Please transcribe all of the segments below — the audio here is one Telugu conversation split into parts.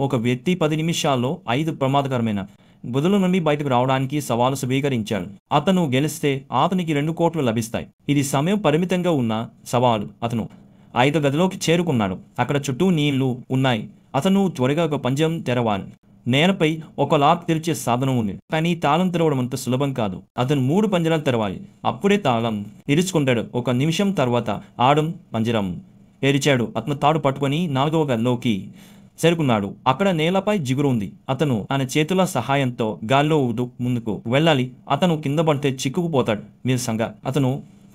ఒక వ్యక్తి 10 నిమిషాల్లో 5 ప్రమాదకరమైన గదుల నుండి బయటకు రావడానికి సవాలు స్వీకరించాడు. అతను గెలిస్తే అతనికి 2 కోట్లు లభిస్తాయి. ఇది సమయం పరిమితంగా ఉన్న సవాలు. అతను 5 గదిలోకి చేరుకున్నాడు. అక్కడ చుట్టూ నీళ్లు ఉన్నాయి. అతను త్వరగా ఒక పంజరం తెరవాలి. నేలపై ఒక లాక్ తెరిచే సాధనం ఉంది. కానీ తాళం తెరవడం అంత సులభం కాదు. అతను 3 పంజరాలు తెరవాలి. అప్పుడే తాళం తెరుచుకుంటాడు. 1 నిమిషం తర్వాత ఆడం పంజరం తెరిచాడు. అతను తాడు పట్టుకొని 4వ గదిలోకి చేరుకున్నాడు. అక్కడ నేలపై జిగురు ఉంది. అతను తన చేతుల సహాయంతో గాల్లో ఊదుతూ ముందుకు వెళ్ళాలి. అతను కింద పడితే చిక్కుకుపోతాడు. నీరసంగా అతను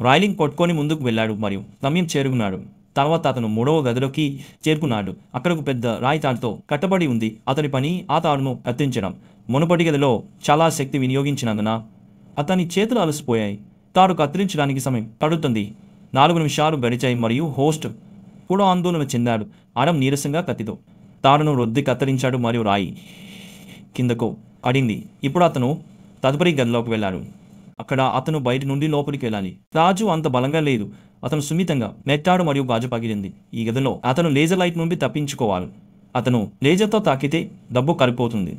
రైలింగ్ పట్టుకొని ముందుకు వెళ్ళాడు మరియు గమ్యం చేరుకున్నాడు. తర్వాత అతను 3వ గదిలోకి చేరుకున్నాడు. అక్కడ ఒక పెద్ద రాయి తాడుతో కట్టబడి ఉంది. అతని పని ఆ తాడును కత్తిరించడం. మునుపటి గదిలో చాలా శక్తి వినియోగించినందున అతని చేతులు అలసిపోయాయి. తాడు కత్తిరించడానికి సమయం పడుతుంది. 4 నిమిషాలు గడిచాయి మరియు హోస్ట్ కూడా ఆందోళన చెందాడు. ఆడం నీరసంగా కత్తితో తాడును రుద్ది కత్తిరించాడు మరియు రాయి కిందకు పడింది. ఇప్పుడు అతను తదుపరి గదిలోకి వెళ్ళాడు. అక్కడ అతను బయట నుండి లోపలికి వెళ్ళాలి. రాజు అంత బలంగా లేదు. అతను సున్నితంగా నెట్టాడు మరియు గాజు పగిలింది. ఈ గదిలో అతను లేజర్ లైట్ నుండి తప్పించుకోవాలి. అతను లేజర్తో తాకితే డబ్బు కరిగిపోతుంది.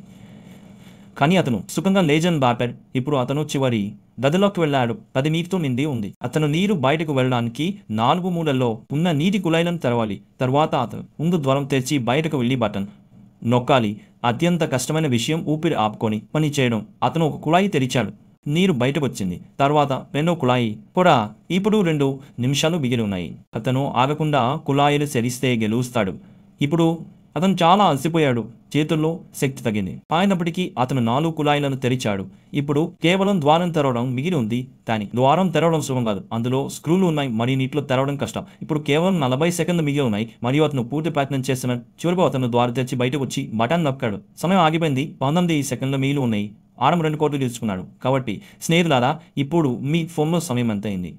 కానీ అతను సుఖంగా లేజర్ బాపాడు. ఇప్పుడు అతను చివరి గదిలోకి వెళ్ళాడు. అది నీటితో నిండి ఉంది. అతను నీరు బయటకు వెళ్ళడానికి 4 మూలల్లో ఉన్న నీటి కుళాయిలను తెరవాలి. తర్వాత అతను ముందు ద్వారం తెరిచి బయటకు వెళ్ళి బటన్ నొక్కాలి. అత్యంత కష్టమైన విషయం ఊపిరి ఆపుకొని పని చేయడం. అతను ఒక కుళాయి తెరిచాడు. నీరు బయటకు వచ్చింది. తర్వాత 2వ కుళాయి కూడా. ఇప్పుడు 2 నిమిషాలు మిగిలి ఉన్నాయి. అతను ఆగకుండా కుళాయిలు తెరిస్తే గెలుస్తాడు. ఇప్పుడు అతను చాలా అలసిపోయాడు. చేతుల్లో శక్తి తగ్గింది. అయినప్పటికీ అతను 4 కుళాయిలను తెరిచాడు. ఇప్పుడు కేవలం ద్వారం తెరవడం మిగిలి ఉంది. కానీ ద్వారం తెరవడం సులభం కాదు. అందులో స్క్రూలు ఉన్నాయి మరియు నీటిలో తెరవడం కష్టం. ఇప్పుడు కేవలం 40 సెకండ్లు మిగిలి ఉన్నాయి మరియు అతను పూర్తి ప్రయత్నం చేస్తున్న చివరకు అతను ద్వారం తెరిచి బయటకు వచ్చి బటన్ నొక్కాడు. సమయం ఆగిపోయింది. 19 సెకండ్ల మిగిలి ఉన్నాయి. ఆడం 2 కోట్లు తీసుకున్నాడు. కాబట్టి స్నేహితులారా, ఇప్పుడు మీ ఫోన్లో సమయం ఎంత అయింది?